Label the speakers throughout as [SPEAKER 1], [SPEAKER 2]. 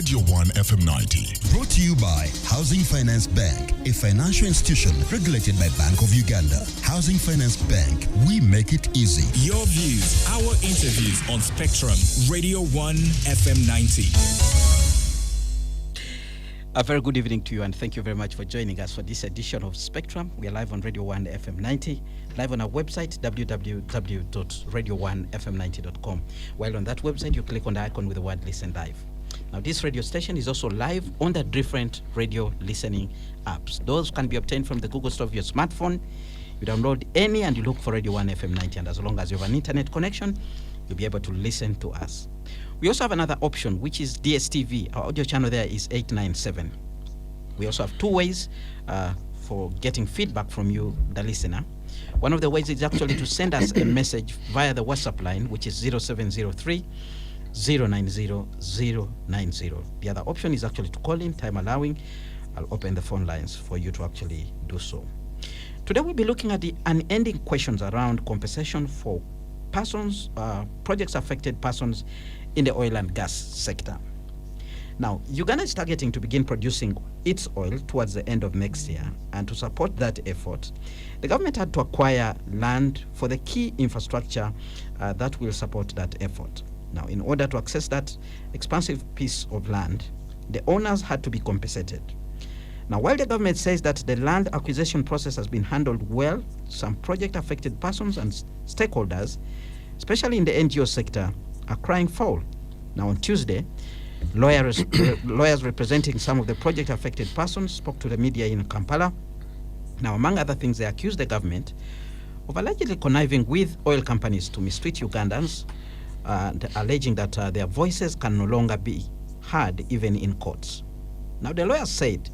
[SPEAKER 1] Radio 1 FM 90.
[SPEAKER 2] Brought to you by Housing Finance Bank, a financial institution regulated by Bank of Uganda. Housing Finance Bank, we make it easy.
[SPEAKER 3] Your views, our interviews on Spectrum, Radio 1 FM 90.
[SPEAKER 4] A very good evening to you, and thank you very much for joining us for this edition of Spectrum. We are live on Radio 1 FM 90, live on our website, www.radio1fm90.com. While on that website, you click on the icon with the word Listen Live. Now, this radio station is also live on the different radio listening apps. Those can be obtained from the Google Store of your smartphone. You download any and you look for Radio 1 FM 90, and as long as you have an internet connection, you'll be able to listen to us. We also have another option, which is DSTV. Our audio channel there is 897. We also have two ways for getting feedback from you, the listener. One of the ways is actually to send us a message via the WhatsApp line, which is 0703 090 090. The other option is actually to call in, time allowing. I'll open the phone lines for you to actually do so. Today we'll be looking at the unending questions around compensation for persons, projects affected persons in the oil and gas sector. Now, Uganda is targeting to begin producing its oil towards the end of next year, and to support that effort, the government had to acquire land for the key infrastructure that will support that effort. Now, in order to access that expansive piece of land, the owners had to be compensated. Now, while the government says that the land acquisition process has been handled well, some project-affected persons and stakeholders, especially in the NGO sector, are crying foul. Now, on Tuesday, lawyers representing some of the project-affected persons spoke to the media in Kampala. Now, among other things, they accused the government of allegedly conniving with oil companies to mistreat Ugandans, and alleging that their voices can no longer be heard even in courts. Now, the lawyers said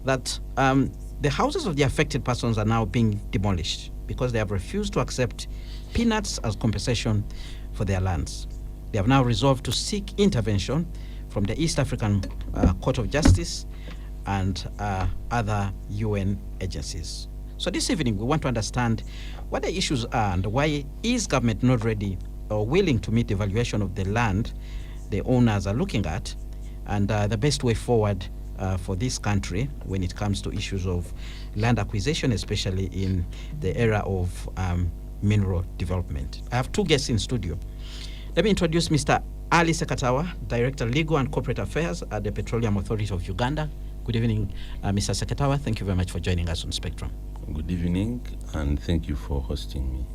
[SPEAKER 4] that the houses of the affected persons are now being demolished because they have refused to accept peanuts as compensation for their lands. They have now resolved to seek intervention from the East African Court of Justice and other UN agencies. So this evening, we want to understand what the issues are and why is government not ready or willing to meet the valuation of the land the owners are looking at, and the best way forward for this country when it comes to issues of land acquisition, especially in the era of mineral development. I have two guests in studio. Let me introduce Mr. Ali Sekatawa, Director Legal and Corporate Affairs at the Petroleum Authority of Uganda. Good evening, Mr. Sekatawa. Thank you very much for joining us on Spectrum.
[SPEAKER 5] Good evening, and thank you for hosting me.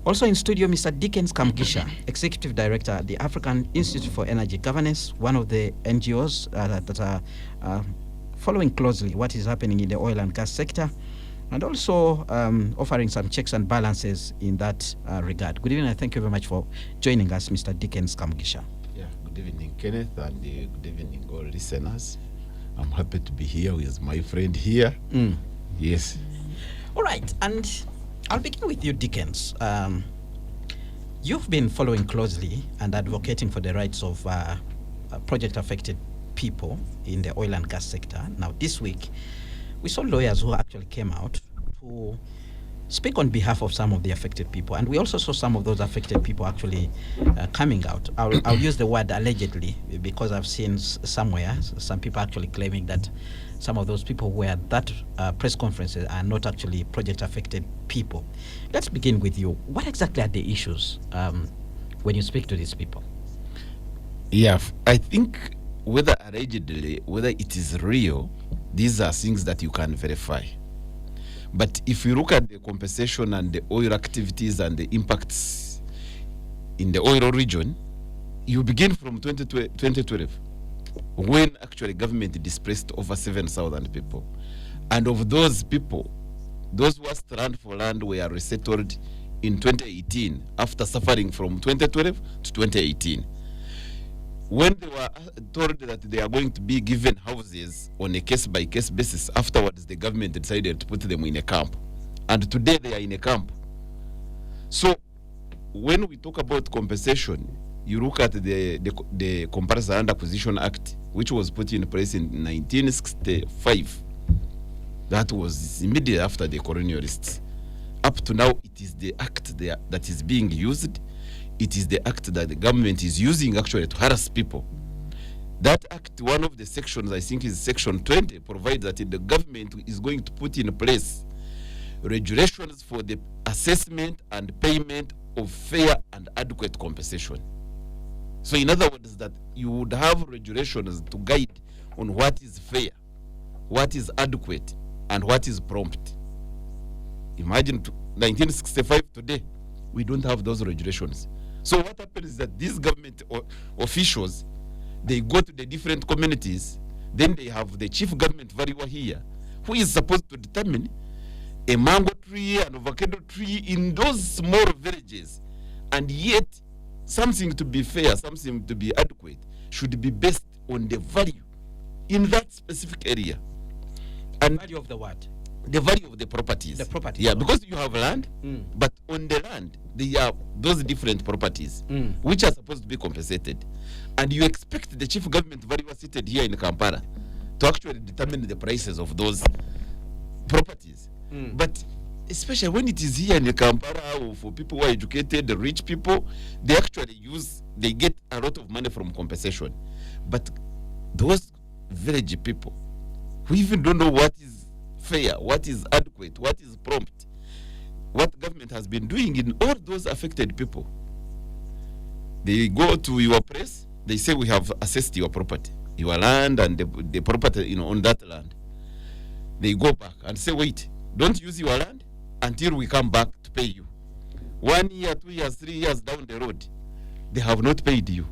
[SPEAKER 4] Also in studio, Mr. Dickens Kamgisha, Executive Director at the African Institute for Energy Governance, one of the NGOs that are following closely what is happening in the oil and gas sector, and also offering some checks and balances in that regard. Good evening, and thank you very much for joining us, Mr. Dickens Kamgisha.
[SPEAKER 6] Yeah, good evening, Kenneth, and good evening, all listeners. I'm happy to be here with my friend here. Yes.
[SPEAKER 4] All right, and I'll begin with you, Dickens. You've been following closely and advocating for the rights of project-affected people in the oil and gas sector. Now, this week, we saw lawyers who actually came out to speak on behalf of some of the affected people, and we also saw some of those affected people actually coming out. I'll use the word allegedly because I've seen somewhere some people actually claiming that some of those people who were at that press conferences are not actually project-affected people. Let's begin with you. What exactly are the issues when you speak to these people?
[SPEAKER 6] Yeah, I think whether allegedly, whether it is real, these are things that you can verify. But if you look at the compensation and the oil activities and the impacts in the oil region, you begin from 2012, when actually government displaced over 7,000 people. And of those people, those who were stranded for land were resettled in 2018 after suffering from 2012 to 2018. When they were told that they are going to be given houses on a case-by-case basis, afterwards the government decided to put them in a camp. And today they are in a camp. So when we talk about compensation, you look at the Comparison and Acquisition Act, which was put in place in 1965. That was immediately after the colonialists. Up to now, it is the act that is being used. It is the act that the government is using actually to harass people. That act, one of the sections, I think is section 20, provides that the government is going to put in place regulations for the assessment and payment of fair and adequate compensation. So in other words, that you would have regulations to guide on what is fair, what is adequate, and what is prompt. Imagine 1965 today, we don't have those regulations. So what happens is that these government officials, they go to the different communities, then they have the chief government valuer here, who is supposed to determine a mango tree, an avocado tree in those small villages, and yet something to be fair, something to be adequate, should be based on the value in that specific area. And
[SPEAKER 4] Value of the what?
[SPEAKER 6] the value of the properties.
[SPEAKER 4] The properties.
[SPEAKER 6] Yeah, because you have land,
[SPEAKER 4] Mm.
[SPEAKER 6] but on the land, there are those different properties
[SPEAKER 4] Mm.
[SPEAKER 6] which are supposed to be compensated. And you expect the chief government valuer seated here in Kampala to actually determine the prices of those properties.
[SPEAKER 4] Mm.
[SPEAKER 6] But especially when it is here in Kampala, or for people who are educated, the rich people, they get a lot of money from compensation. But those village people who even don't know what is fair, what is adequate, what is prompt, what government has been doing in all those affected people, they go to your press, they say we have assessed your property, your land and the property on that land. They go back and say, wait, don't use your land until we come back to pay you. 1 year, 2 years, 3 years down the road, they have not paid you.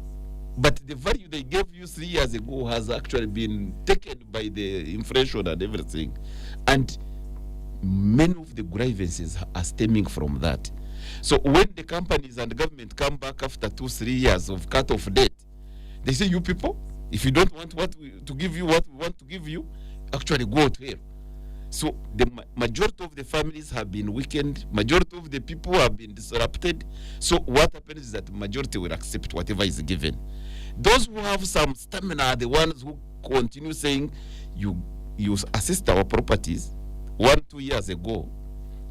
[SPEAKER 6] But the value they gave you 3 years ago has actually been taken by the inflation and everything. And many of the grievances are stemming from that. So when the companies and the government come back after 2-3 years of cut-off date, they say, you people, if you don't want to give you what we want to give you, actually go to hell. So the majority of the families have been weakened, majority of the people have been disrupted. So what happens is that the majority will accept whatever is given. Those who have some stamina are the ones who continue saying, you assist our properties 1-2 years ago,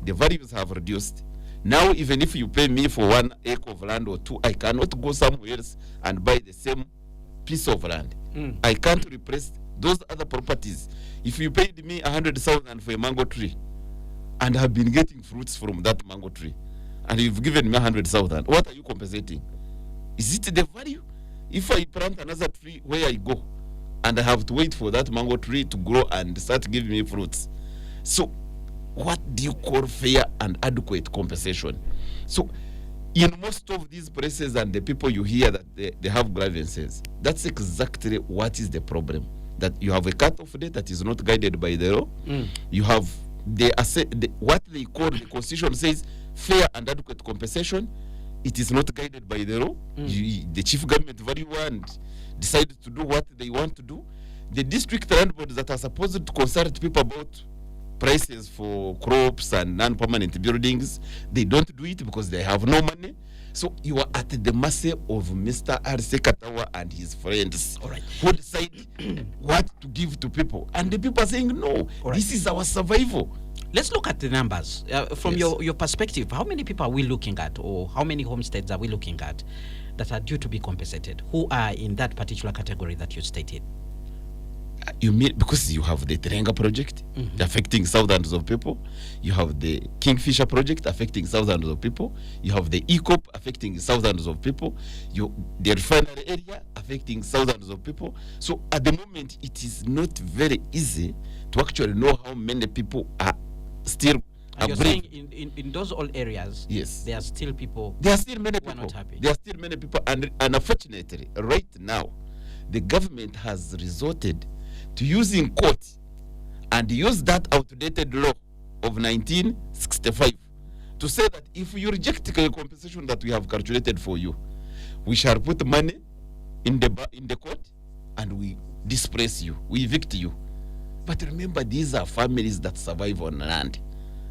[SPEAKER 6] the values have reduced. Now even if you pay me for 1 acre of land or 2, I cannot go somewhere else and buy the same piece of land.
[SPEAKER 4] Mm.
[SPEAKER 6] I can't replace those other properties. If you paid me 100,000 for a mango tree and have been getting fruits from that mango tree, and you've given me 100,000, what are you compensating? Is it the value? If I plant another tree where I go and I have to wait for that mango tree to grow and start giving me fruits, so what do you call fair and adequate compensation? So in most of these places and the people you hear that they have grievances, that's exactly what is the problem. That you have a cut-off date that is not guided by the law. Mm. You have what they call, the constitution says fair and adequate compensation. It is not guided by the law. Mm. The chief government valuer and decide to do what they want to do. The district land boards that are supposed to consult people about prices for crops and non-permanent buildings, they don't do it because they have no money. So you are at the mercy of Mr. R.C. Katawa and his friends,
[SPEAKER 4] All right,
[SPEAKER 6] who decide what to give to people. And the people are saying, no,
[SPEAKER 4] right,
[SPEAKER 6] this is our survival.
[SPEAKER 4] let's look at the numbers. From
[SPEAKER 6] Yes.
[SPEAKER 4] your perspective, how many people are we looking at, or how many homesteads are we looking at that are due to be compensated, who are in that particular category that you stated?
[SPEAKER 6] You mean because you have the Terenga project affecting thousands of people, you have the Kingfisher project affecting thousands of people, you have the ECOP affecting thousands of people, the refinery area affecting thousands of people. So at the moment, it is not very easy to actually know how many people are still.
[SPEAKER 4] And you're saying in those all areas,
[SPEAKER 6] yes,
[SPEAKER 4] there are still people.
[SPEAKER 6] There are still many
[SPEAKER 4] who are
[SPEAKER 6] people.
[SPEAKER 4] not happy.
[SPEAKER 6] There are still many people, and unfortunately, right now, the government has resorted to using court and use that outdated law of 1965 to say that if you reject the compensation that we have calculated for you, we shall put money in the court and we displace you, we evict you. But remember, these are families that survive on land.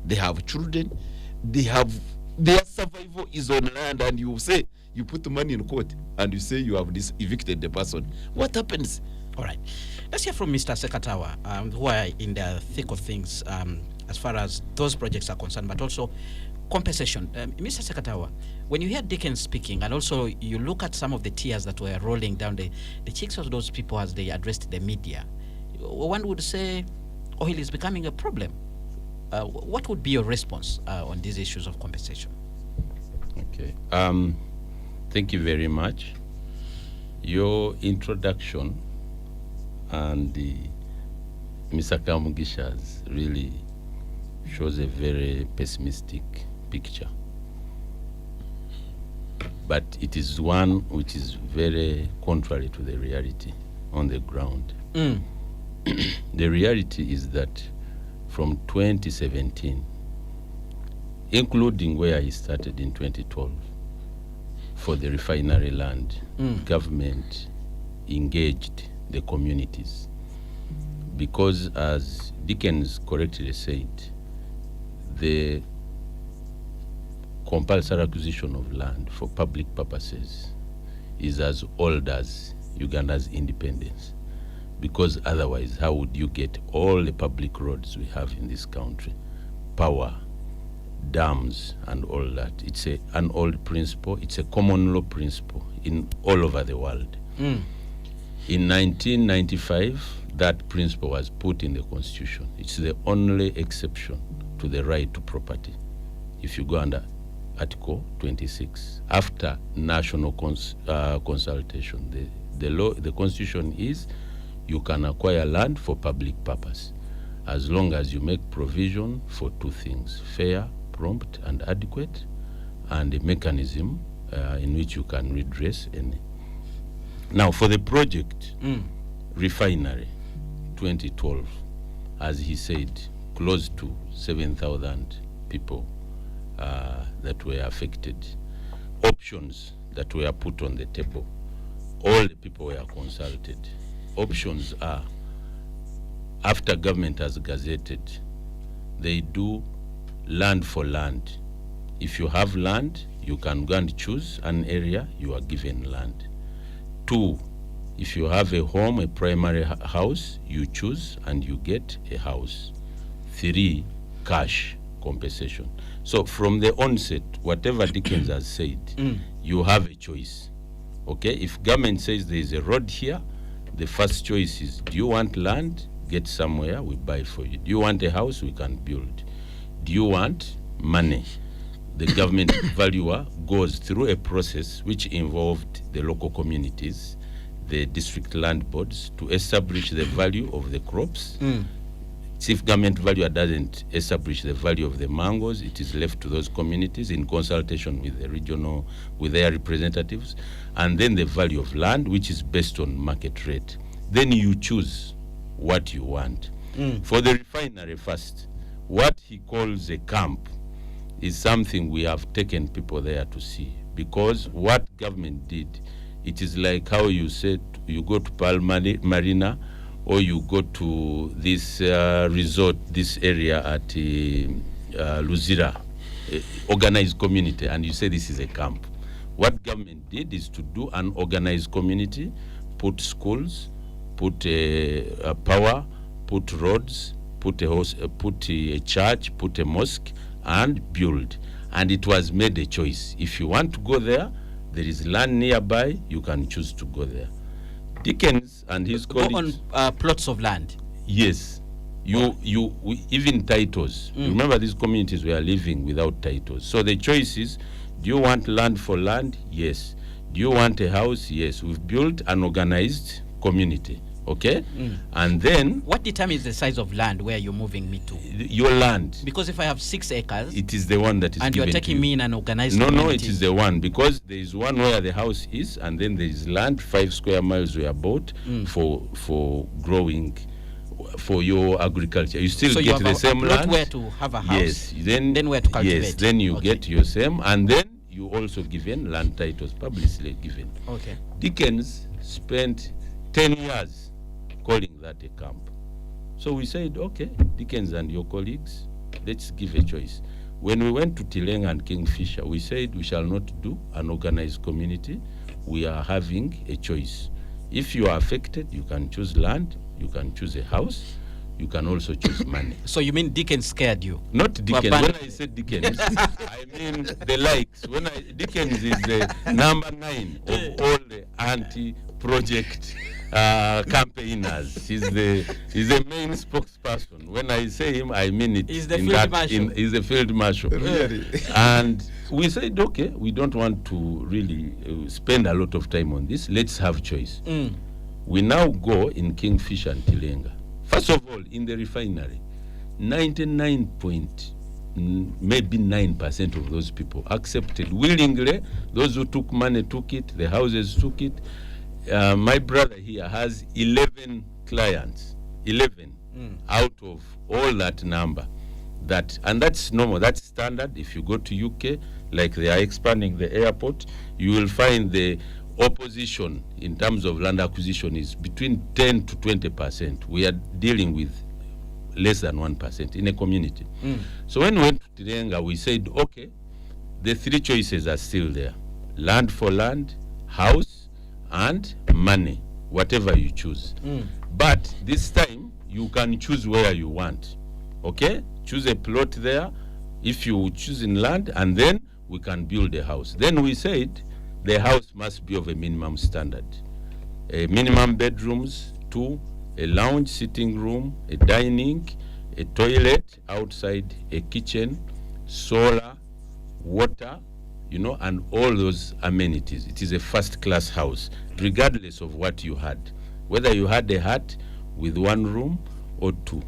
[SPEAKER 6] They have children, their survival is on land, and you say you put money in court and you say you have evicted the person. What happens?
[SPEAKER 4] All right. Let's hear from Mr. Sekatawa, who are in the thick of things as far as those projects are concerned, but also compensation. Mr. Sekatawa, when you hear Dickens speaking, and also you look at some of the tears that were rolling down the cheeks of those people as they addressed the media, one would say oil is becoming a problem. What would be your response on these issues of compensation?
[SPEAKER 5] Okay. Thank you very much. Your introduction and Mr. Kamugisha's really shows a very pessimistic picture. But it is one which is very contrary to the reality on the ground. The reality is that from 2017, including where he started in 2012, for the refinery land, government engaged the communities. Because as Dickens correctly said, the compulsory acquisition of land for public purposes is as old as Uganda's independence. Because otherwise, how would you get all the public roads we have in this country? Power, dams, and all that. It's an old principle. It's a common law principle in all over the world. In 1995, that principle was put in the Constitution. It's the only exception to the right to property. If you go under Article 26, after national consultation, the law, the Constitution is you can acquire land for public purpose as long as you make provision for two things: fair, prompt, and adequate, and a mechanism in which you can redress any. Now, for the project refinery 2012, as he said, close to 7,000 people that were affected, options that were put on the table, all the people were consulted. Options are, after government has gazetted, they do land for land. If you have land, you can go and choose an area, you are given land. 2, if you have a home, a primary house, you choose and you get a house. 3, cash compensation. So from the onset, whatever Dickens has said, you have a choice. Okay, if government says there is a road here, the first choice is, do you want land? Get somewhere, we buy for you. Do you want a house? We can build. Do you want money? The government valuer goes through a process which involved the local communities, the district land boards, to establish the value of the crops. If government valuer doesn't establish the value of the mangoes, it is left to those communities in consultation with the regional, with their representatives, and then the value of land, which is based on market rate. Then you choose what you want. For the refinery first, what he calls a camp is something we have taken people there to see, because what government did, it is like how you said you go to Pearl Marina, or you go to this resort, this area at Luzira, organized community, and you say this is a camp. What government did is to do an organized community, put schools, put power, put roads, put a church, put a mosque, and build. And it was made a choice. If you want to go there, there is land nearby, you can choose to go there. Dickens and his colleagues
[SPEAKER 4] go on plots of land.
[SPEAKER 5] Yes, even titles. Remember, these communities were living without titles. So the choice is: do you want land for land? Yes. Do you want a house? Yes. We've built an organized community. Okay, and then
[SPEAKER 4] what determines the size of land where you're moving me to?
[SPEAKER 5] Your land.
[SPEAKER 4] Because if I have 6 acres,
[SPEAKER 5] it is the one that is.
[SPEAKER 4] And you're taking me in an organized.
[SPEAKER 5] No,
[SPEAKER 4] community.
[SPEAKER 5] no, it is the one, because there is one where the house is, and then there is land 5 square miles were bought for growing, for your agriculture. You still get the same land.
[SPEAKER 4] Where to have a house.
[SPEAKER 5] Yes, then
[SPEAKER 4] where to cultivate.
[SPEAKER 5] Yes, then you get your same, and then you also given land titles, publicly given.
[SPEAKER 4] Okay.
[SPEAKER 5] Dickens spent 10 years calling that a camp. So we said, okay, Dickens and your colleagues, let's give a choice. When we went to Tilenga and Kingfisher, we said we shall not do an organized community. We are having a choice. If you are affected, you can choose land, you can choose a house. you can also choose money.
[SPEAKER 4] So you mean Dickens scared you?
[SPEAKER 5] Not Dickens.
[SPEAKER 4] But-
[SPEAKER 5] When I say Dickens, I mean the likes. Dickens is the number 9 of all the anti-project campaigners. He's the main spokesperson. When I say him, I mean it.
[SPEAKER 4] He's the field marshal.
[SPEAKER 5] He's the field marshal.
[SPEAKER 6] Really?
[SPEAKER 5] And we said, okay, we don't want to really spend a lot of time on this. Let's have choice. We now go in Kingfisher and Tilenga. First of all, in the refinery, 99% of those people accepted willingly. Those who took money took it. The houses took it. My brother here has 11 clients, 11 out of all that number. And that's normal. That's standard. If you go to UK, like they are expanding the airport, you will find the opposition in terms of land acquisition is between 10 to 20%. We are dealing with less than 1% in a community. So when we went to Tilenga, we said, okay, the 3 choices are still there. Land for land, house, and money, whatever you choose. But this time, you can choose where you want. Okay? Choose a plot there, if you choose in land, and then we can build a house. Then we said, the house must be of a minimum standard. A minimum bedrooms, 2, a lounge, sitting room, a dining, a toilet outside, a kitchen, solar, water, and all those amenities. It is a first-class house, regardless of what you had. Whether you had a hut with 1 room or 2.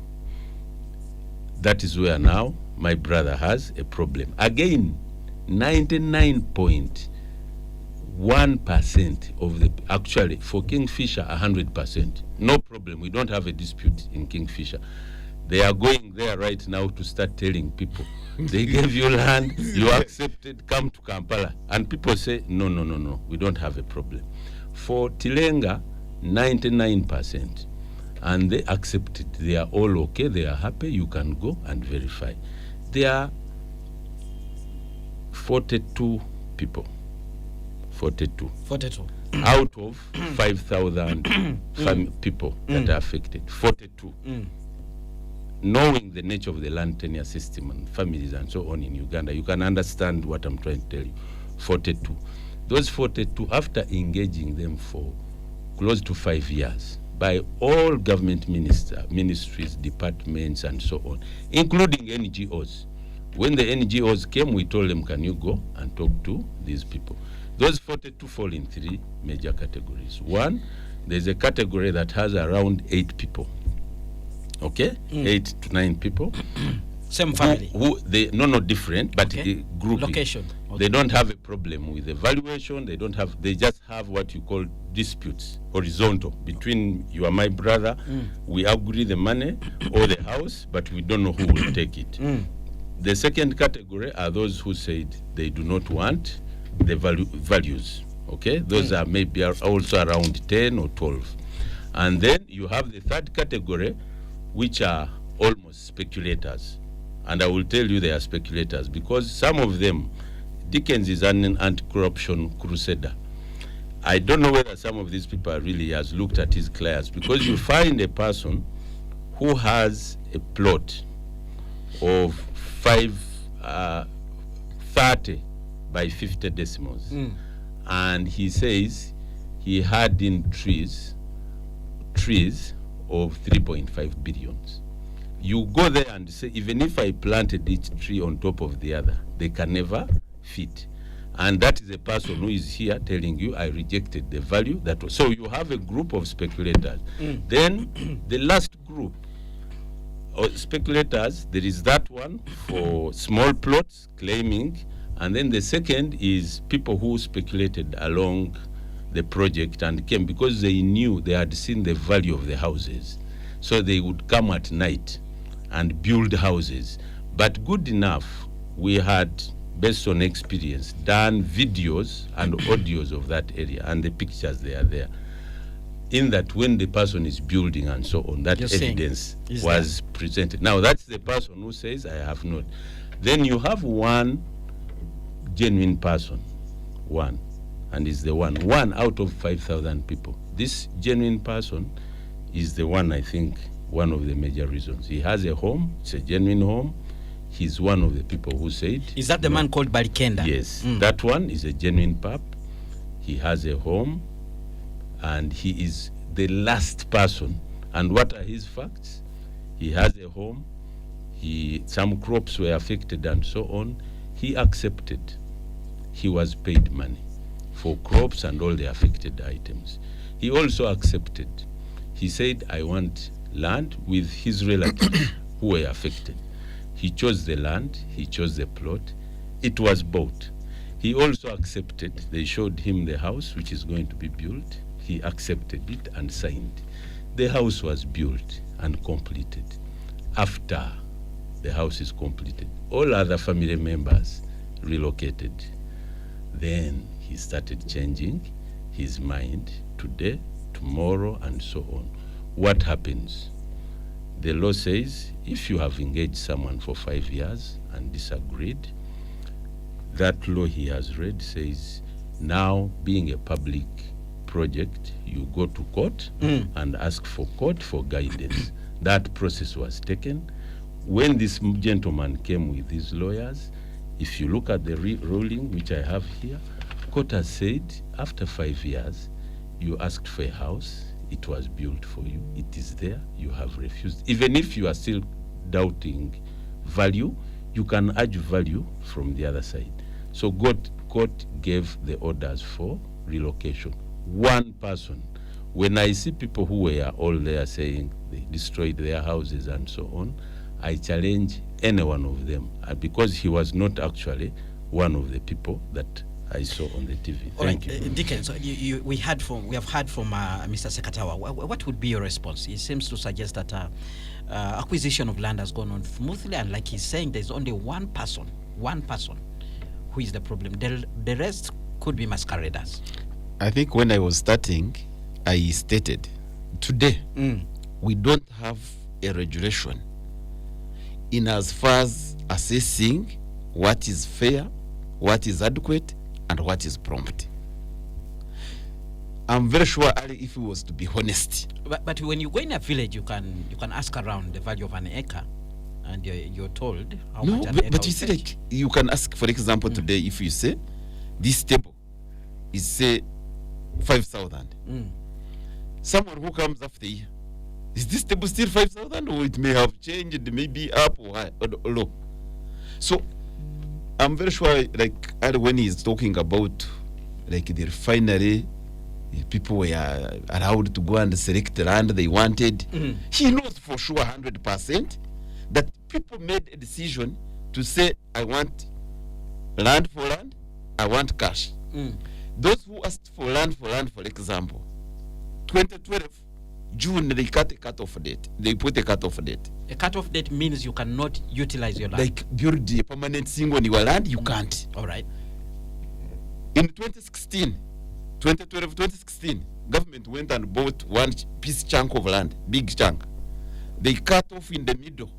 [SPEAKER 5] That is where now my brother has a problem. Again, 99.1% of the, actually for Kingfisher, 100%. No problem. We don't have a dispute in Kingfisher. They are going there right now to start telling people, they gave you land, you accepted, come to Kampala. And people say, no, we don't have a problem. For Tilenga, 99%. And they accepted. They are all okay. They are happy. You can go and verify. There are 42 people. 42. Out of 5,000 people that are affected. 42. Knowing the nature of the land tenure system and families and so on in Uganda, you can understand what I'm trying to tell you. 42. Those 42, after engaging them for close to 5 years, by all government ministries, departments, and so on, including NGOs. When the NGOs came, we told them, can you go and talk to these people? Those 42 fall in 3 major categories. 1, there's a category that has around 8 people. Okay? 8 to 9 people.
[SPEAKER 4] Same family.
[SPEAKER 5] No, different, but grouping.
[SPEAKER 4] Location. Okay.
[SPEAKER 5] They don't have a problem with evaluation. They just have what you call disputes, horizontal, between you and my brother. We agree the money or the house, but we don't know who will take it. The second category are those who said they do not want the values. Okay? Those are maybe also around 10 or 12. And then you have the third category, which are almost speculators. And I will tell you they are speculators because some of them, Dickens is an anti-corruption crusader. I don't know whether some of these people really has looked at his clients, because you find a person who has a plot of 30 by 50 decimals. And he says he had in trees of 3.5 billions. You go there and say, even if I planted each tree on top of the other, they can never fit. And that is a person who is here telling you, I rejected the value that was. So you have a group of speculators. Then the last group of speculators, there is that one for small plots claiming, and then the second is people who speculated along the project and came because they knew, they had seen the value of the houses. So they would come at night and build houses. But good enough, we had, based on experience, done videos and audios of that area, and the pictures, they are there. In that when the person is building and so on, that evidence was presented. Now that's the person who says, I have not. Then you have one genuine person, one, and is the one out of 5,000 people. This genuine person is the one, I think, one of the major reasons. He has a home, it's a genuine home. He's one of the people who said...
[SPEAKER 4] Is that the man called Barikenda?
[SPEAKER 5] Yes, that one is a genuine pap. He has a home, and he is the last person. And what are his facts? He has a home, some crops were affected and so on. He accepted. He was paid money for crops and all the affected items. He also accepted. He said, I want land with his relatives who were affected. He chose the land, he chose the plot. It was bought. He also accepted. They showed him the house which is going to be built. He accepted it and signed. The house was built and completed. After the house is completed, all other family members relocated. Then he started changing his mind today, tomorrow, and so on. What happens? The law says if you have engaged someone for 5 years and disagreed, that law he has read says now, being a public project, you go to court and ask for court for guidance. That process was taken. When this gentleman came with his lawyers, if you look at the ruling which I have here, court has said after 5 years, you asked for a house, it was built for you, it is there, you have refused. Even if you are still doubting value, you can urge value from the other side. So court gave the orders for relocation. One person. When I see people who were all there saying they destroyed their houses and so on, I challenge any one of them, because he was not actually one of the people that I saw on the TV. Thank you.
[SPEAKER 4] Dickens, we have heard from Mr. Sekatawa. What would be your response? He seems to suggest that acquisition of land has gone on smoothly, and like he's saying, there's only one person who is the problem. The rest could be masqueraders.
[SPEAKER 6] I think when I was starting, I stated, today, we don't have a regulation in as far as assessing what is fair, what is adequate, and what is prompt. I'm very sure, Ali, if he was to be honest.
[SPEAKER 4] But when you go in a village, you can ask around the value of an acre, and you're told how much an acre.
[SPEAKER 6] But you see, like, you can ask, for example, today, if you say this table is say 5,000. Someone who comes after you, is this table still 5,000, or it may have changed, maybe up or high or low? So I'm very sure, like, when he's talking about like the refinery, people were allowed to go and select the land they wanted. He knows for sure 100% that people made a decision to say, I want land for land, I want cash. Those who asked for land, for example, 2012, June, they cut a cut-off date. They put a cut-off date.
[SPEAKER 4] A cut-off date means you cannot utilize your land.
[SPEAKER 6] Like build a permanent thing on your land, you can't.
[SPEAKER 4] All right.
[SPEAKER 6] In 2016, 2016, government went and bought one piece chunk of land, big chunk. They cut off in the middle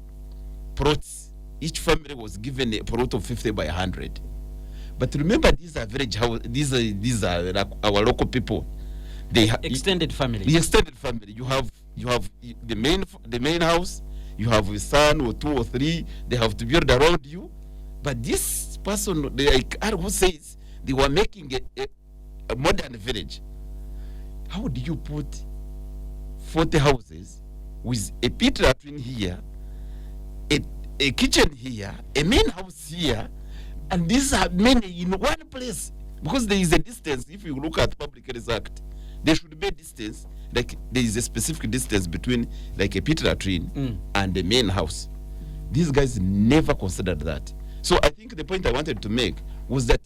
[SPEAKER 6] plots. Each family was given a plot of 50 by 100. But remember, these are village house. These are like our local people. They
[SPEAKER 4] extended family.
[SPEAKER 6] The extended family. You have the main house. You have a son or two or three. They have to build around you. But this person, who says they were making a modern village. How do you put 40 houses with a pit latrine here, a kitchen here, a main house here, and these are many in one place? Because there is a distance. If you look at Public Health Act, there should be a distance. Like there is a specific distance between like a pit latrine and the main house. These guys never considered that. So I think the point I wanted to make was that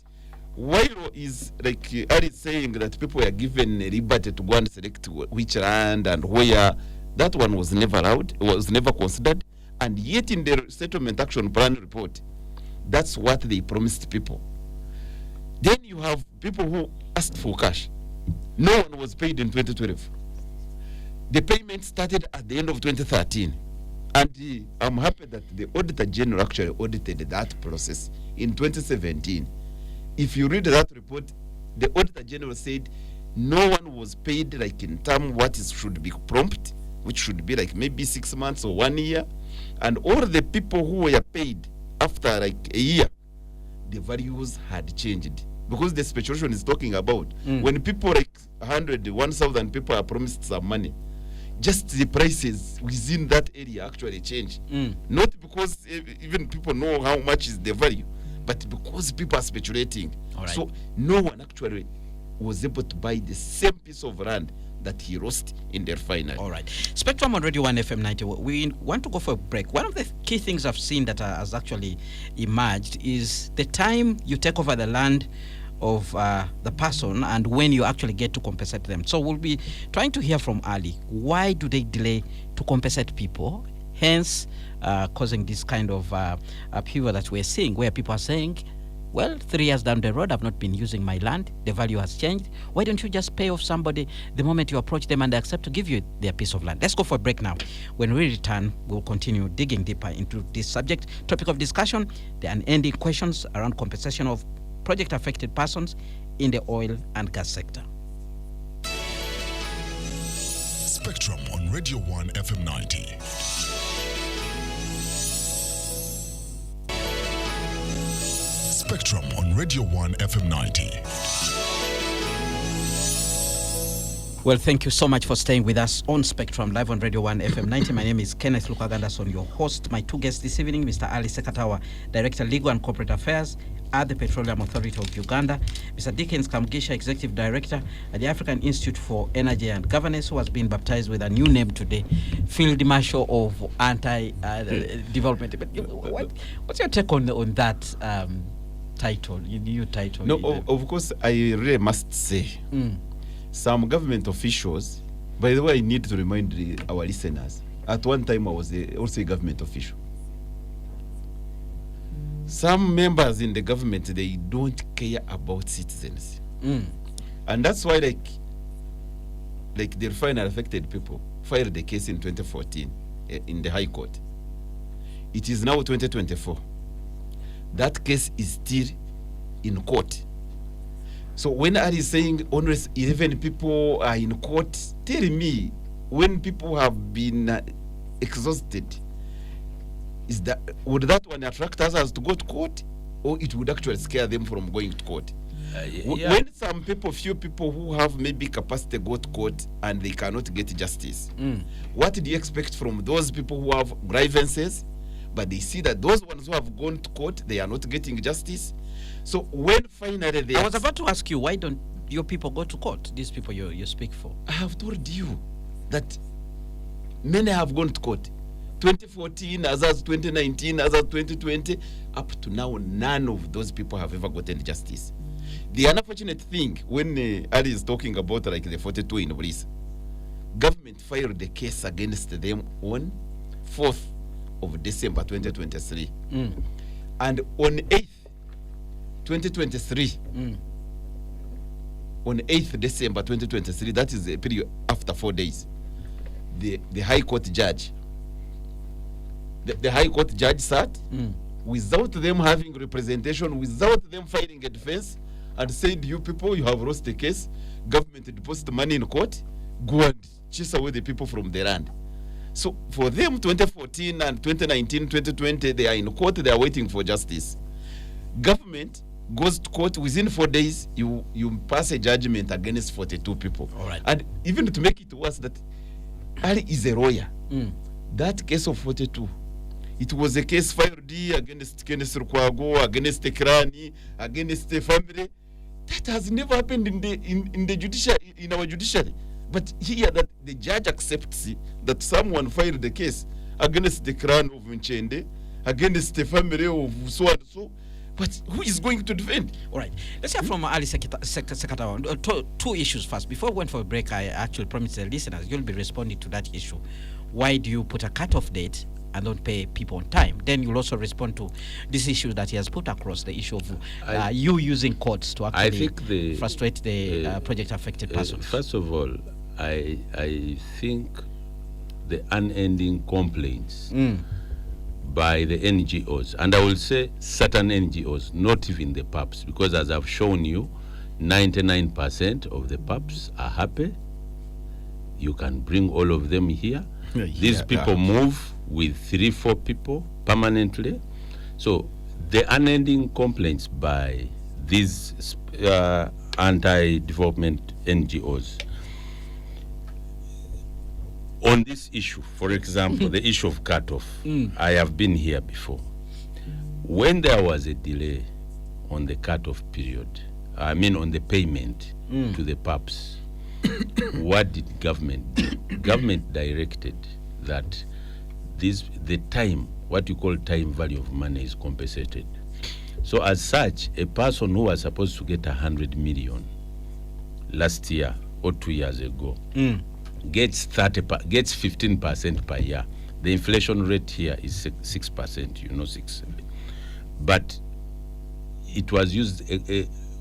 [SPEAKER 6] while is like Ari saying that people were given liberty to go and select which land and where, that one was never allowed, was never considered, and yet in the settlement action plan report, that's what they promised people. Then you have people who asked for cash. No one was paid in 2012. The payment started at the end of 2013. And I'm happy that the Auditor General actually audited that process in 2017. If you read that report, the Auditor General said no one was paid like in terms what should be prompt which should be like maybe 6 months or 1 year, and all the people who were paid after like a year, the values had changed. Because the speculation is talking about when people like 100, 1,000 people are promised some money, just the prices within that area actually change. Not because even people know how much is the value, but because people are speculating.
[SPEAKER 4] All right.
[SPEAKER 6] So no one actually was able to buy the same piece of land that he lost in their final.
[SPEAKER 4] All right. Spectrum on Radio 1 FM 90. We want to go for a break. One of the key things I've seen that has actually emerged is the time you take over the land of the person and when you actually get to compensate them. So we'll be trying to hear from Ali. Why do they delay to compensate people? Hence, causing this kind of upheaval that we're seeing, where people are saying, well, 3 years down the road, I've not been using my land. The value has changed. Why don't you just pay off somebody the moment you approach them and they accept to give you their piece of land? Let's go for a break now. When we return, we'll continue digging deeper into this subject. Topic of discussion, the unending questions around compensation of project-affected persons in the oil and gas sector.
[SPEAKER 2] Spectrum on Radio 1 FM 90. Spectrum on Radio 1 FM 90.
[SPEAKER 4] Well, thank you so much for staying with us on Spectrum, live on Radio 1 FM 90. My name is Kenneth Lukagandason, your host. My two guests this evening, Mr. Ali Sekatawa, Director, Legal and Corporate Affairs at the Petroleum Authority of Uganda, Mr. Dickens Kamgisha, Executive Director at the African Institute for Energy and Governance, who has been baptized with a new name today, Field Marshal of Anti-Development. What's your take on that title, new title?
[SPEAKER 6] No, of course, I really must say, some government officials, by the way, I need to remind our listeners, at one time I was also a government official. Some members in the government, they don't care about citizens. And that's why like the final affected people filed the case in 2014 in the High Court. It is now 2024. That case is still in court. So when Ali is saying only 11 people are in court, tell me, when people have been exhausted, would that one attract others to go to court, or it would actually scare them from going to court? When some people, few people who have maybe capacity go to court and they cannot get justice, what do you expect from those people who have grievances, but they see that those ones who have gone to court, they are not getting justice? So when finally they...
[SPEAKER 4] I was about to ask you, why don't your people go to court, these people you speak for?
[SPEAKER 6] I have told you that many have gone to court. 2014, others 2019, others 2020, up to now, none of those people have ever gotten justice. The unfortunate thing, when Ali is talking about like the 42 in Obris, government filed the case against them on 4th of December 2023. And on 8th, 2023, on 8th December 2023, that is a period after 4 days, the High Court judge, the High Court judge sat without them having representation, without them filing a defense, and said, you people, you have lost the case, government deposit money in court, go and chase away the people from the land. So for them, 2014 and 2019, 2020, they are in court, they are waiting for justice. Government goes to court, within 4 days, you pass a judgment against 42 people.
[SPEAKER 4] All right.
[SPEAKER 6] And even to make it worse, that Ali is a lawyer. That case of 42, it was a case filed against Kenneth Rukwago, against the Krani, against the family. That has never happened in the judiciary, in our judiciary. But here, that the judge accepts that someone filed the case against the Kran of Nchende, against the family of so and so. But who is going to defend?
[SPEAKER 4] All right. Let's hear from Ali Sekatawa. Two issues first. Before we went for a break, I actually promised the listeners you'll be responding to that issue. Why do you put a cutoff date and don't pay people on time? Then you'll also respond to this issue that he has put across, the issue of you using courts to actually frustrate the project-affected persons.
[SPEAKER 5] First of all, I think the unending complaints by the NGOs, and I will say certain NGOs, not even the PAPs, because as I've shown you, 99% of the PAPs are happy. you can bring all of them here. These people move with 3-4 people permanently. So the unending complaints by these anti-development NGOs on this issue, for example, the issue of cutoff, I have been here before. When there was a delay on the cutoff period, I mean on the payment to the PAPs, what did government do? Government directed that the time, what you call time value of money, is compensated. So as such, a person who was supposed to get 100 million last year or 2 years ago gets 15% per year. The inflation rate here is 6%, 6. But it was used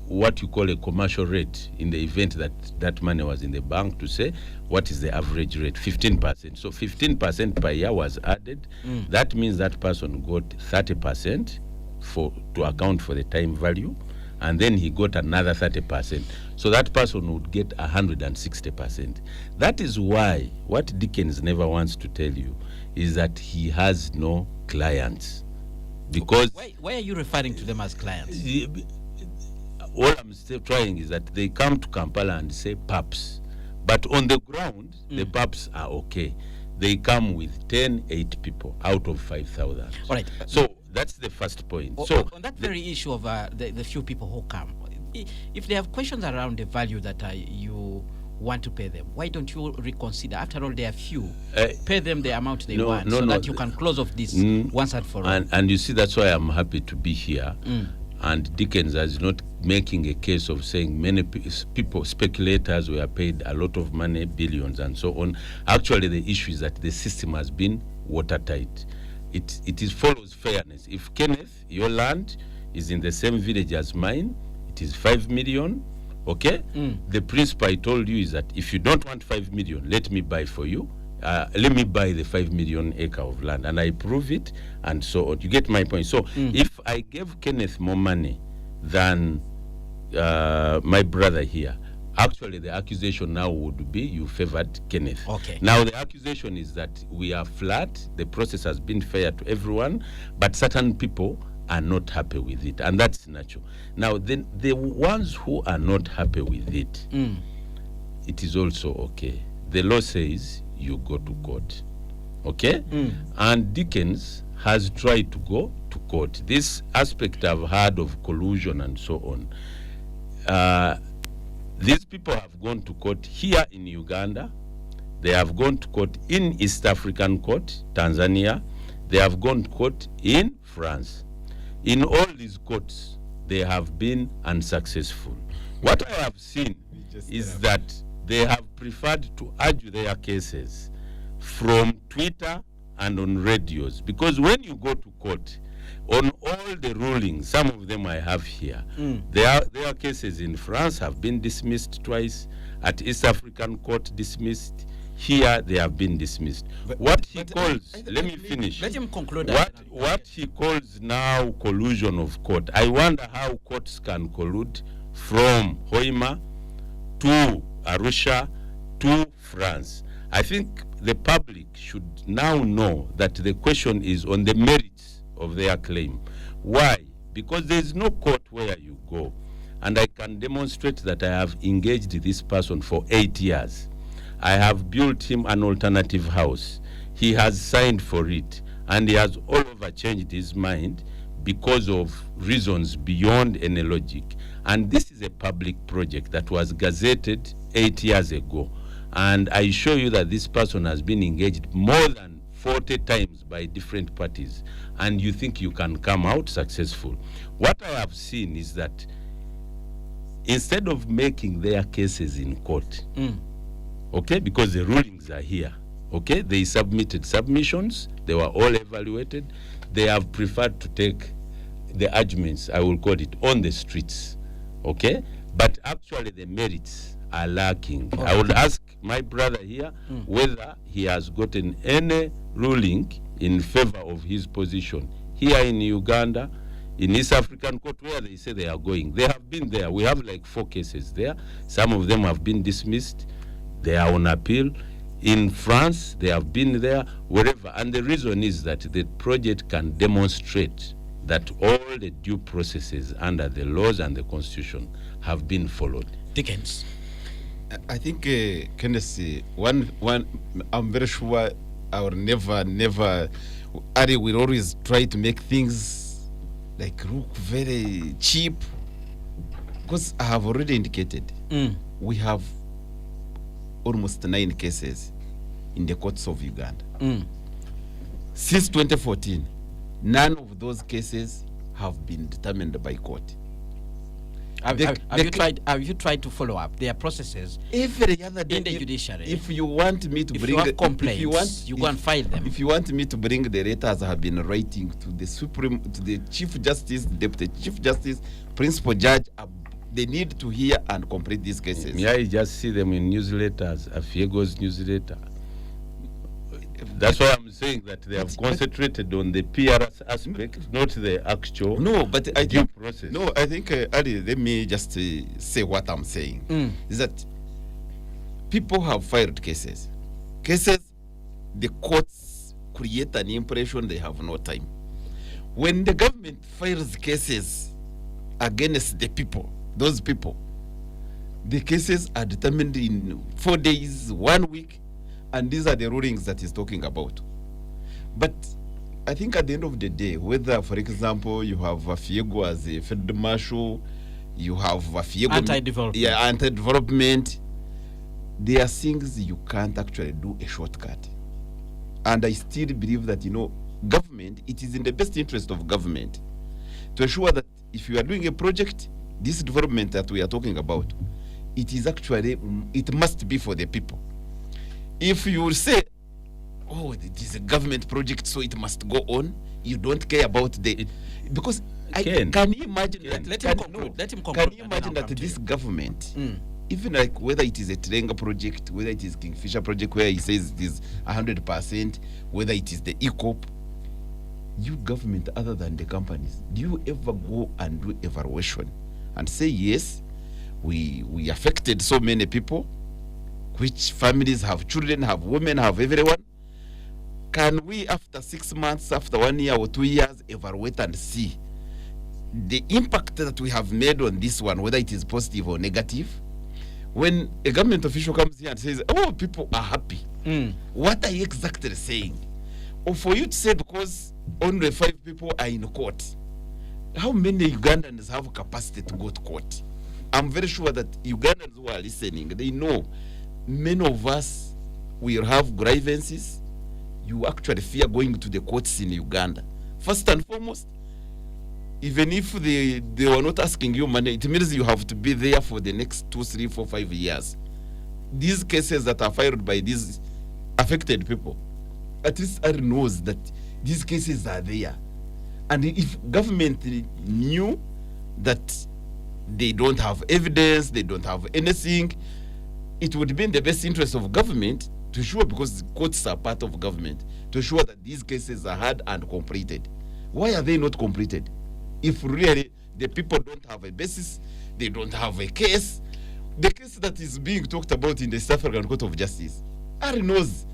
[SPEAKER 5] what you call a commercial rate in the event that that money was in the bank to say what is the average rate, 15%. So 15% per year was added. That means that person got 30% to account for the time value, and then he got another 30%. So that person would get 160%. That is why what Dickens never wants to tell you is that he has no clients. Because
[SPEAKER 4] why are you referring to them as clients?
[SPEAKER 5] All I'm still trying is that they come to Kampala and say PAPs, but on the ground the PAPs are okay. They come with 8 people out of 5,000.
[SPEAKER 4] All right.
[SPEAKER 5] So that's the first point.
[SPEAKER 4] So on that very issue of the few people who come, if they have questions around the value that you want to pay them, why don't you reconsider? After all, they are few. Pay them the amount they want, that you can close off this once and for all.
[SPEAKER 5] And you see, that's why I'm happy to be here. And Dickens is not making a case of saying many people, speculators, were paid a lot of money, billions and so on. Actually, the issue is that the system has been watertight. It follows fairness. If Kenneth, your land is in the same village as mine, it is 5 million, okay? The principle I told you is that if you don't want 5 million, let me buy for you. Let me buy the 5 million acre of land, and I prove it, and so on. You get my point. So if I gave Kenneth more money than my brother here, actually the accusation now would be you favored Kenneth.
[SPEAKER 4] Okay.
[SPEAKER 5] Now the accusation is that we are flat, the process has been fair to everyone, but certain people are not happy with it, and that's natural. Now then, the ones who are not happy with it, it is also okay. The law says you go to court, okay? And Dickens has tried to go to court. This aspect I've heard of collusion and so on. These people have gone to court here in Uganda. They have gone to court in East African court, Tanzania. They have gone to court in France. In all these courts, they have been unsuccessful. What I have seen is that they have preferred to argue their cases from Twitter and on radios, because when you go to court, on all the rulings, some of them I have here, their cases in France have been dismissed twice, at East African court dismissed, here they have been dismissed. Let me finish.
[SPEAKER 4] Let him conclude.
[SPEAKER 5] What he calls now collusion of court, I wonder how courts can collude from Hoima to Arusha to France. I think the public should now know that the question is on the merits of their claim. Why? Because there is no court where you go. And I can demonstrate that I have engaged this person for 8 years. I have built him an alternative house. He has signed for it, and he has all over changed his mind because of reasons beyond any logic. And this is a public project that was gazetted 8 years ago. And I assure you that this person has been engaged more than 40 times by different parties. And you think you can come out successful. What I have seen is that instead of making their cases in court, okay, because the rulings are here, okay, they submitted submissions, they were all evaluated, they have preferred to take the arguments, I will call it, on the streets, okay, but actually the merits are lacking. Okay. I would ask my brother here whether he has gotten any ruling in favor of his position here in Uganda, in East African court, where they say they are going. They have been there. We have like 4 cases there. Some of them have been dismissed. They are on appeal. In France, they have been there, wherever. And the reason is that the project can demonstrate that all the due processes under the laws and the constitution have been followed.
[SPEAKER 4] Dickens.
[SPEAKER 6] I think, Kenneth, one, I'm very sure I will never, Ari will always try to make things like look very cheap. Because I have already indicated, we have almost 9 cases in the courts of Uganda. Since 2014, none of those cases have been determined by court.
[SPEAKER 4] Have you tried to follow up their processes
[SPEAKER 6] every other day
[SPEAKER 4] in the judiciary?
[SPEAKER 6] If you want me to
[SPEAKER 4] if
[SPEAKER 6] bring
[SPEAKER 4] you have complaints, you go and file them.
[SPEAKER 6] If you want me to bring the letters I have been writing to the Chief Justice, Deputy Chief Justice, Principal Judge, they need to hear and complete these cases.
[SPEAKER 5] May I just see them in newsletters, Afiego's newsletter? That's why I'm saying that they have concentrated on the PRS aspect, not the actual due process.
[SPEAKER 6] No, I think, Ali, let me just say what I'm saying. Is that people have filed cases. The courts create an impression they have no time. When the government files cases against the people, those people, the cases are determined in 4 days, 1 week, and these are the rulings that he's talking about. But I think at the end of the day, whether, for example, you have Afiego as a field marshal, you have Afiego anti-development, there are things you can't actually do a shortcut. And I still believe that, government, it is in the best interest of government to ensure that if you are doing a project, this development that we are talking about, it must be for the people. If you say, oh, it is a government project, so it must go on, you don't care about because can you imagine
[SPEAKER 4] Let him conclude.
[SPEAKER 6] Can you imagine that this government, even like whether it is a Terenga project, whether it is Kingfisher project, where he says it is 100%, whether it is the ECOP, you government other than the companies, do you ever go and do evaluation and say, yes, we affected so many people, which families have children, have women, have everyone? Can we, after 6 months, after 1 year or 2 years, evaluate and see the impact that we have made on this one, whether it is positive or negative? When a government official comes here and says, oh, people are happy, what are you exactly saying? Or for you to say because only 5 people are in court, how many Ugandans have capacity to go to court? I'm very sure that Ugandans who are listening, they know many of us will have grievances. You actually fear going to the courts in Uganda. First and foremost, even if they were not asking you money, it means you have to be there for the next 2, 3, 4, 5 years. These cases that are filed by these affected people, at least I knows that these cases are there. And if government knew that they don't have evidence, they don't have anything, it would be in the best interest of government to ensure, because courts are part of government, to ensure that these cases are heard and completed. Why are they not completed? If really the people don't have a basis, they don't have a case, the case that is being talked about in the South African Court of Justice, Ari knows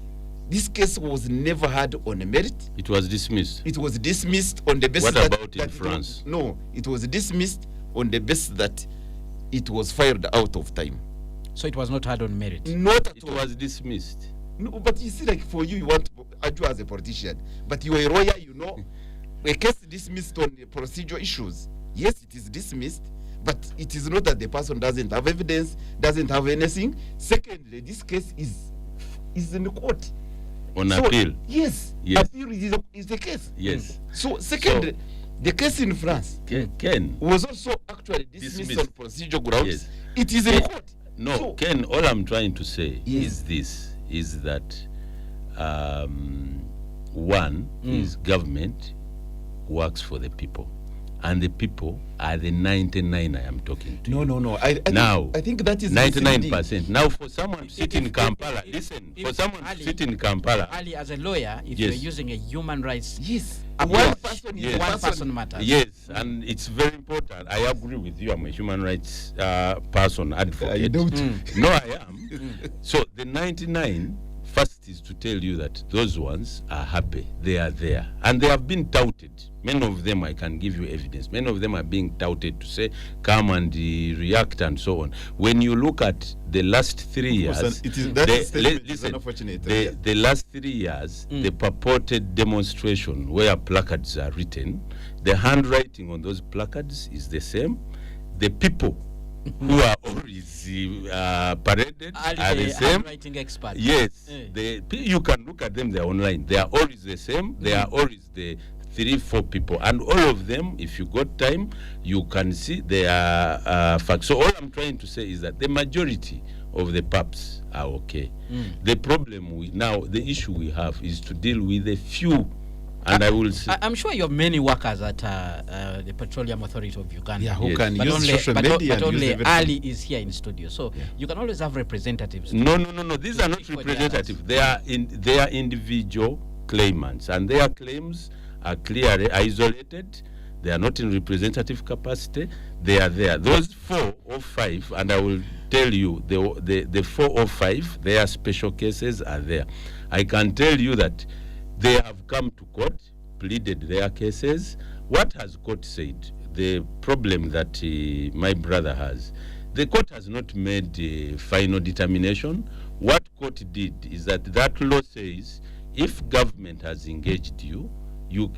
[SPEAKER 6] this case was never heard on a merit.
[SPEAKER 5] It was dismissed.
[SPEAKER 6] It was dismissed on the basis
[SPEAKER 5] What about in France?
[SPEAKER 6] No, it was dismissed on the basis that it was filed out of time.
[SPEAKER 4] So it was not heard on merit?
[SPEAKER 6] Not at
[SPEAKER 5] It
[SPEAKER 6] all.
[SPEAKER 5] was dismissed.
[SPEAKER 6] No, but you see, like for you want to argue as a politician, but you are a lawyer, a case dismissed on the procedural issues. Yes, it is dismissed, but it is not that the person doesn't have evidence, doesn't have anything. Secondly, this case is in the court.
[SPEAKER 5] On appeal?
[SPEAKER 6] Yes. Appeal is the case.
[SPEAKER 5] Yes.
[SPEAKER 6] So secondly, the case in France
[SPEAKER 5] Ken
[SPEAKER 6] was also actually dismissed on procedural grounds.
[SPEAKER 5] Yes.
[SPEAKER 6] It is in court.
[SPEAKER 5] No,
[SPEAKER 6] So-
[SPEAKER 5] Ken, all I'm trying to say
[SPEAKER 6] Yes.
[SPEAKER 5] is that one is government works for the people, and the people are the 99 I am talking to.
[SPEAKER 6] No. I think that is
[SPEAKER 5] 99%. Now, for someone to sit in Kampala,
[SPEAKER 4] if-
[SPEAKER 5] listen,
[SPEAKER 4] if
[SPEAKER 5] for someone
[SPEAKER 4] Ali-
[SPEAKER 5] to sit in Kampala,
[SPEAKER 4] Ali, as a lawyer, if
[SPEAKER 5] Yes.
[SPEAKER 4] you're using a human rights
[SPEAKER 6] Yes.
[SPEAKER 4] approach,
[SPEAKER 6] One person is
[SPEAKER 5] Yes.
[SPEAKER 4] one person matters.
[SPEAKER 5] yes, and it's very important. I agree with you. I'm a human rights person, advocate.
[SPEAKER 6] don't.
[SPEAKER 5] No, I am. So the 99 first is to tell you that those ones are happy. They are there. And they have been touted. Many of them, I can give you evidence. Many of them are being touted to say, come and react and so on. When you look at the last 3 years, the last 3 years, the purported demonstration where placards are written, the handwriting on those placards is the same. The people who are always paraded are the same.
[SPEAKER 4] Handwriting experts.
[SPEAKER 5] Yes, you can look at them. They're online. They are always the same. They are always the 3-4 people, and all of them, if you got time, you can see they are facts. So all I'm trying to say is that the majority of the PAPs are okay. The problem the issue we have is to deal with a few. And I will say,
[SPEAKER 4] I'm sure you have many workers at the Petroleum Authority of Uganda.
[SPEAKER 6] Yeah, who can
[SPEAKER 4] but
[SPEAKER 6] use
[SPEAKER 4] only,
[SPEAKER 6] social media.
[SPEAKER 4] But only Ali is here in studio, so you can always have representatives.
[SPEAKER 5] No. These are not representatives. They are individual claimants, and their claims are clearly isolated. They are not in representative capacity. They are there. Those 4 or 5, and I will tell you, the 4 or 5, their special cases are there. I can tell you that they have come to court, pleaded their cases. What has court said? The problem that my brother has, the court has not made a final determination. What court did is that law says if government has engaged you,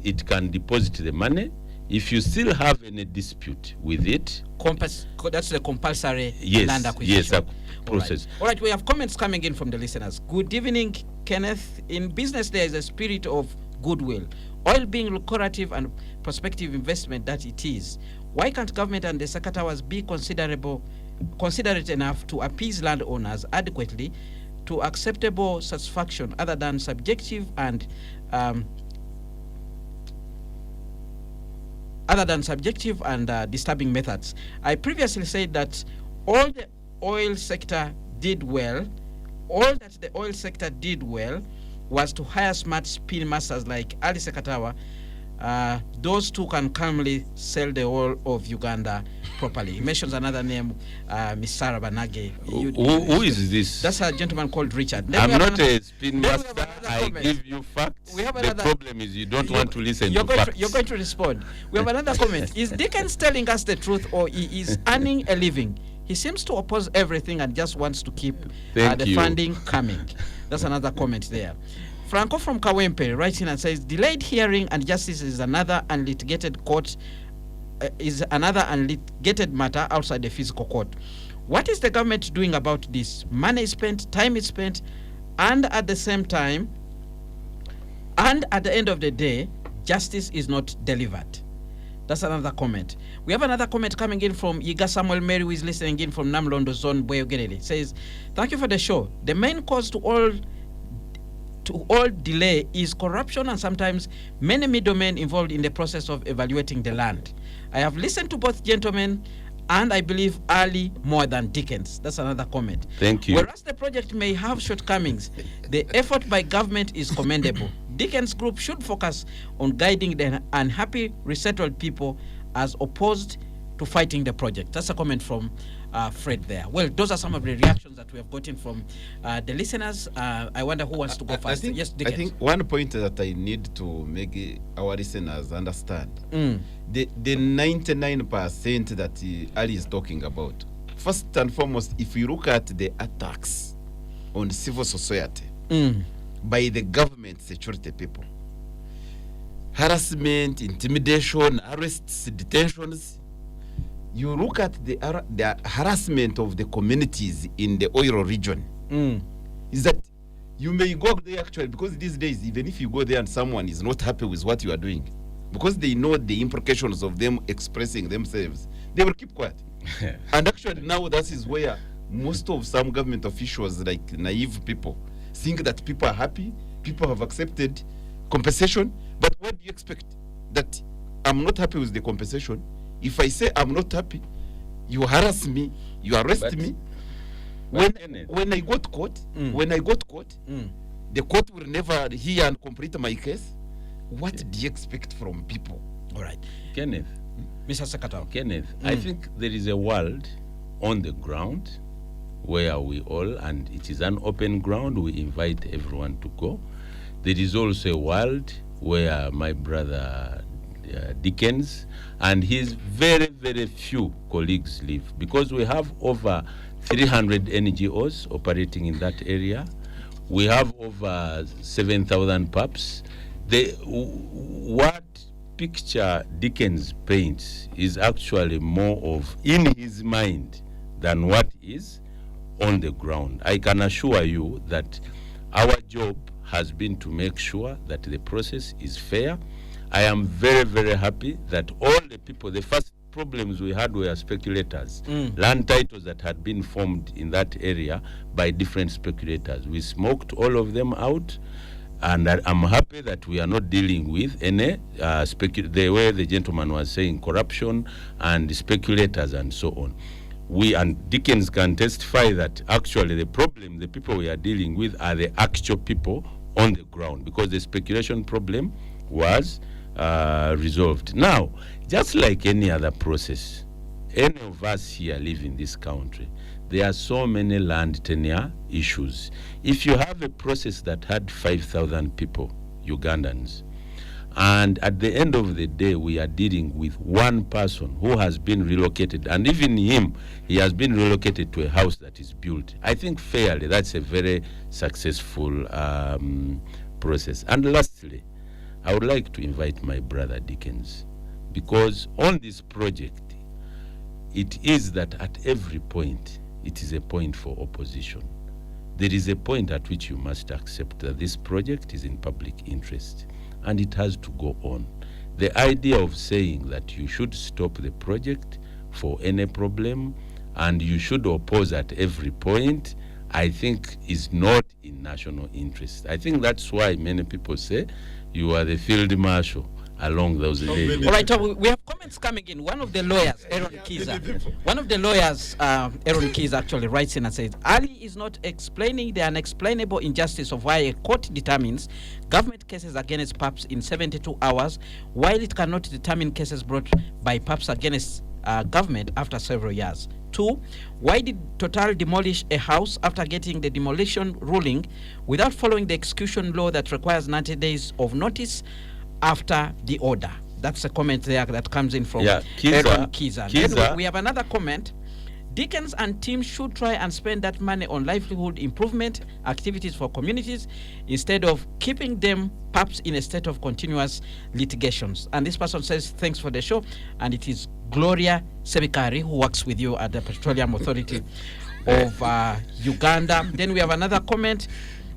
[SPEAKER 5] it can deposit the money. If you still have any dispute with it,
[SPEAKER 4] that's the compulsory land acquisition.
[SPEAKER 5] Yes, process.
[SPEAKER 4] All right, we have comments coming in from the listeners. Good evening, Kenneth. In business, there is a spirit of goodwill. Oil being lucrative and prospective investment that it is. Why can't government and the Sakatawas be considerate enough to appease landowners adequately to acceptable satisfaction other than subjective and disturbing methods? I previously said that all the oil sector did well. All that the oil sector did well was to hire smart spin masters like Ali Sekatawa. Those two can calmly sell the whole of Uganda properly. He mentions another name, Misara Banage.
[SPEAKER 5] Who is this?
[SPEAKER 4] That's a gentleman called Richard.
[SPEAKER 5] I'm not a spin master. I give you facts. The problem is you don't want to listen to facts.
[SPEAKER 4] You're going to respond. We have another comment. Is Dickens telling us the truth, or he is earning a living? He seems to oppose everything and just wants to keep the funding coming. That's another comment there. Franco from Kawempe writes in and says, delayed hearing and justice is another unlitigated matter outside the physical court. What is the government doing about this? Money is spent, time is spent, and at the same time, and at the end of the day, justice is not delivered. That's another comment. We have another comment coming in from Yiga Samuel Mary, who is listening in from Namlondo Zone, Boyogerele. Says, thank you for the show. The main cause to all delay is corruption and sometimes many middlemen involved in the process of evaluating the land. I have listened to both gentlemen and I believe Ali more than Dickens. That's another comment.
[SPEAKER 5] Thank you.
[SPEAKER 4] Whereas the project may have shortcomings, the effort by government is commendable. Dickens Group should focus on guiding the unhappy resettled people as opposed to fighting the project. That's a comment from Fred there. Well, those are some of the reactions that we have gotten from the listeners. I wonder who wants to go first. Yes, Dickens.
[SPEAKER 6] I think one point that I need to make our listeners understand, the 99% that Ali is talking about, first and foremost, if you look at the attacks on civil society by the government security people, harassment, intimidation, arrests, detentions, you look at the harassment of the communities in the oil region, is that you may go there actually, because these days, even if you go there and someone is not happy with what you are doing, because they know the implications of them expressing themselves, they will keep quiet. And actually now that is where most of some government officials, like naive people, think that people are happy, people have accepted compensation. But what do you expect? That I'm not happy with the compensation. If I say I'm not happy, you harass me, you arrest me. When I go to court, the court will never hear and complete my case. What do you expect from people?
[SPEAKER 4] All right.
[SPEAKER 5] Kenneth.
[SPEAKER 4] Mr. Secretary.
[SPEAKER 5] Kenneth, I think there is a world on the ground where we all, and it is an open ground, we invite everyone to go. There is also a world where my brother Dickens and his very, very few colleagues live, because we have over 300 NGOs operating in that area. We have over 7,000 pubs. What picture Dickens paints is actually more of in his mind than what is on the ground. I can assure you that our job has been to make sure that the process is fair. I am very, very happy that all the people, the first problems we had were speculators, land titles that had been formed in that area by different speculators. We smoked all of them out, and I'm happy that we are not dealing with any the way the gentleman was saying, corruption and speculators and so on. We, and Dickens can testify that actually the problem, the people we are dealing with are the actual people on the ground, because the speculation problem was resolved. Now, just like any other process, any of us here live in this country, there are so many land tenure issues. If you have a process that had 5,000 people, Ugandans, and at the end of the day, we are dealing with one person who has been relocated, and even him, he has been relocated to a house that is built. I think fairly, that's a very successful process. And lastly, I would like to invite my brother Dickens, because on this project, it is that at every point, it is a point for opposition. There is a point at which you must accept that this project is in public interest, and it has to go on. The idea of saying that you should stop the project for any problem and you should oppose at every point, I think is not in national interest. I think that's why many people say you are the field marshal along those lines.
[SPEAKER 4] All right, we have comments coming in. One of the lawyers, Aaron Kiza, actually writes in and says, Ali is not explaining the unexplainable injustice of why a court determines government cases against PAPs in 72 hours, while it cannot determine cases brought by PAPs against government after several years. 2, why did Total demolish a house after getting the demolition ruling without following the execution law that requires 90 days of notice after the order? That's a comment there that comes in from Aaron Kiza. Then we have another comment. Dickens and team should try and spend that money on livelihood improvement activities for communities instead of keeping them perhaps in a state of continuous litigations. And this person says, thanks for the show. And it is Gloria Sebikari, who works with you at the Petroleum Authority of Uganda. Then we have another comment.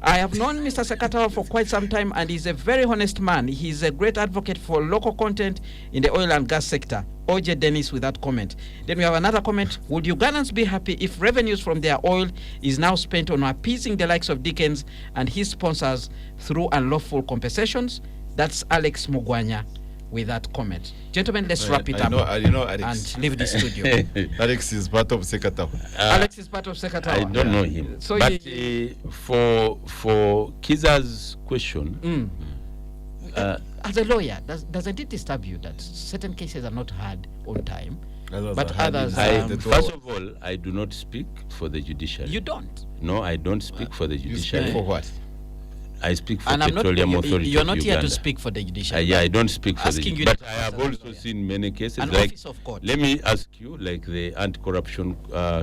[SPEAKER 4] I have known Mr. Sekatawa for quite some time, and he's a very honest man. He's a great advocate for local content in the oil and gas sector. OJ Dennis with that comment. Then we have another comment. Would Ugandans be happy if revenues from their oil is now spent on appeasing the likes of Dickens and his sponsors through unlawful compensations? That's Alex Mugwanya with that comment. Gentlemen, let's wrap it up
[SPEAKER 6] Alex.
[SPEAKER 4] and leave the studio.
[SPEAKER 6] Alex is part of Sekatawa.
[SPEAKER 4] Alex is part of Sekatawa.
[SPEAKER 5] I don't know him.
[SPEAKER 4] So
[SPEAKER 5] but for Kiza's question,
[SPEAKER 4] as a lawyer, doesn't it disturb you that certain cases are not heard on time, but others?
[SPEAKER 5] First of all, I do not speak for the judiciary.
[SPEAKER 4] You don't?
[SPEAKER 5] No, I don't speak for the judiciary.
[SPEAKER 6] You speak for what?
[SPEAKER 5] I speak for
[SPEAKER 4] And
[SPEAKER 5] Petroleum Authority
[SPEAKER 4] you're
[SPEAKER 5] of
[SPEAKER 4] not here
[SPEAKER 5] Uganda.
[SPEAKER 4] to speak for the judiciary.
[SPEAKER 5] Yeah, I don't speak for the
[SPEAKER 4] Asking you
[SPEAKER 5] judiciary. But
[SPEAKER 4] to
[SPEAKER 5] I have
[SPEAKER 4] answer
[SPEAKER 5] also seen many cases.
[SPEAKER 4] An
[SPEAKER 5] like,
[SPEAKER 4] office of court.
[SPEAKER 5] let me ask you, like the anti-corruption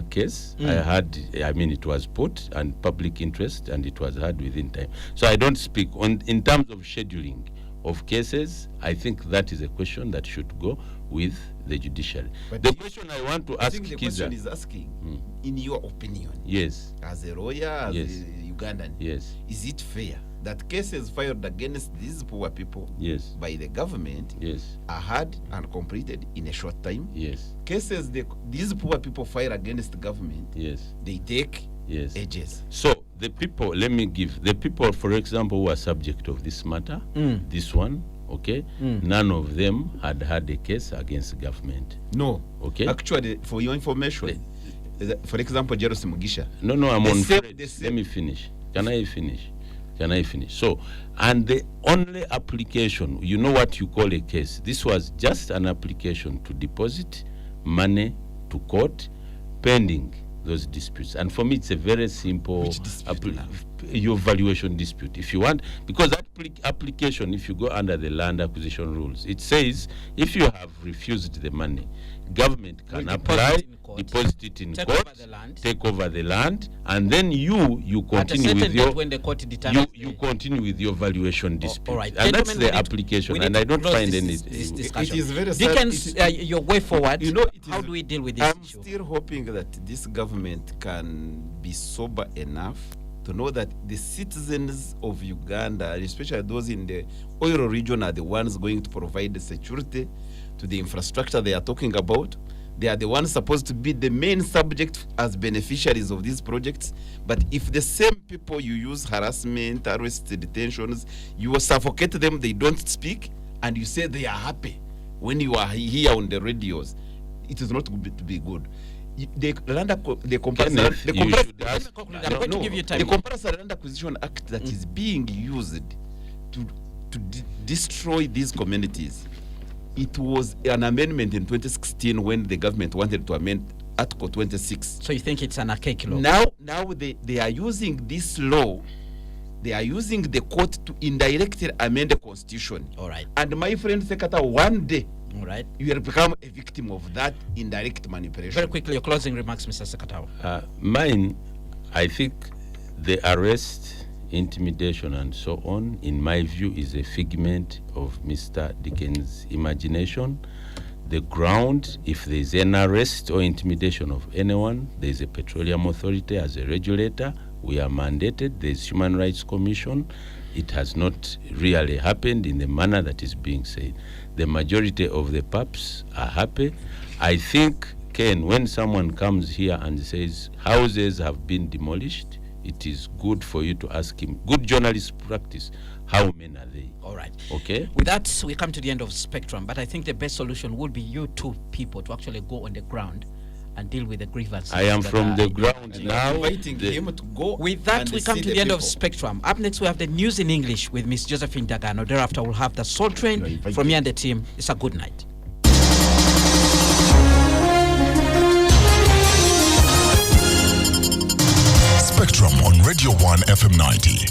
[SPEAKER 5] case, it was put and public interest, and it was heard within time. So I don't speak in terms of scheduling of cases. I think that is a question that should go with the judiciary. But the question I want to ask
[SPEAKER 6] the
[SPEAKER 5] Kiza,
[SPEAKER 6] question is asking, in your opinion,
[SPEAKER 5] yes,
[SPEAKER 6] as a lawyer, as a Ugandan,
[SPEAKER 5] yes,
[SPEAKER 6] is it fair that cases filed against these poor people
[SPEAKER 5] yes,
[SPEAKER 6] by the government
[SPEAKER 5] yes,
[SPEAKER 6] are heard and completed in a short time?
[SPEAKER 5] yes,
[SPEAKER 6] Cases these poor people file against the government,
[SPEAKER 5] yes,
[SPEAKER 6] they take
[SPEAKER 5] yes,
[SPEAKER 6] ages.
[SPEAKER 5] So the people, let me give the people, for example, who are subject of this matter, this one, okay, none of them had a case against the government.
[SPEAKER 6] No.
[SPEAKER 5] Okay.
[SPEAKER 6] Actually, for your information, for example, Jeros Mugisha.
[SPEAKER 5] No, I'm on
[SPEAKER 6] Fred.
[SPEAKER 5] Let me finish. Can I finish? So, and the only application, you know what you call a case. This was just an application to deposit money to court pending those disputes. And for me, it's a very simple
[SPEAKER 6] Which dispute now?
[SPEAKER 5] your valuation dispute. If you want, because that application, if you go under the land acquisition rules, it says if you have refused the money, government can
[SPEAKER 4] Will
[SPEAKER 5] apply,
[SPEAKER 4] deposit it in court,
[SPEAKER 5] take over the land, and then you
[SPEAKER 4] at a
[SPEAKER 5] continue
[SPEAKER 4] certain
[SPEAKER 5] with your
[SPEAKER 4] date when the court determines
[SPEAKER 5] you continue with your valuation dispute.
[SPEAKER 4] all right.
[SPEAKER 5] And that's
[SPEAKER 4] Gentlemen,
[SPEAKER 5] the application, and I don't find any.
[SPEAKER 4] This discussion.
[SPEAKER 6] It is very sad.
[SPEAKER 4] Dickens, your way forward.
[SPEAKER 6] You know,
[SPEAKER 4] how do we deal with this
[SPEAKER 6] I'm
[SPEAKER 4] issue?
[SPEAKER 6] still hoping that this government can be sober enough to know that the citizens of Uganda, especially those in the oil region, are the ones going to provide the security to the infrastructure they are talking about. They are the ones supposed to be the main subject as beneficiaries of these projects. But if the same people you use harassment, arrest, detentions, you suffocate them, they don't speak, and you say they are happy when you are here on the radios, it is not to be good. The Comparison Land Acquisition Act that is being used to destroy these communities. It was an amendment in 2016 when the government wanted to amend Article 26.
[SPEAKER 4] So you think it's an archaic law?
[SPEAKER 6] Now they are using this law. They are using the court to indirectly amend the constitution.
[SPEAKER 4] All right.
[SPEAKER 6] And my friend Sekata, one day,
[SPEAKER 4] all right,
[SPEAKER 6] you will become a victim of that indirect manipulation.
[SPEAKER 4] Very quickly, your closing remarks, Mr. Sekatawa.
[SPEAKER 5] Mine, I think the arrest, intimidation, and so on, in my view, is a figment of Mr. Dickens' imagination. The ground, if there is an arrest or intimidation of anyone, there is a Petroleum Authority as a regulator. We are mandated. There is Human Rights Commission. It has not really happened in the manner that is being said. The majority of the PAPs are happy. I think, Ken, when someone comes here and says houses have been demolished, it is good for you to ask him, good journalist practice, how many are they?
[SPEAKER 4] All right.
[SPEAKER 5] Okay.
[SPEAKER 4] With that, we come to the end of Spectrum, but I think the best solution would be you two people to actually go on the ground and deal with the grievances.
[SPEAKER 5] I am from the ground now.
[SPEAKER 6] Inviting him to go.
[SPEAKER 4] With that,
[SPEAKER 6] and
[SPEAKER 4] we come
[SPEAKER 6] see
[SPEAKER 4] to the end of
[SPEAKER 6] people.
[SPEAKER 4] Spectrum. Up next, we have the news in English with Miss Josephine Dagano. Thereafter, we'll have the Soul Train from me and the team. It's a good night.
[SPEAKER 2] Spectrum on Radio 1 FM 90.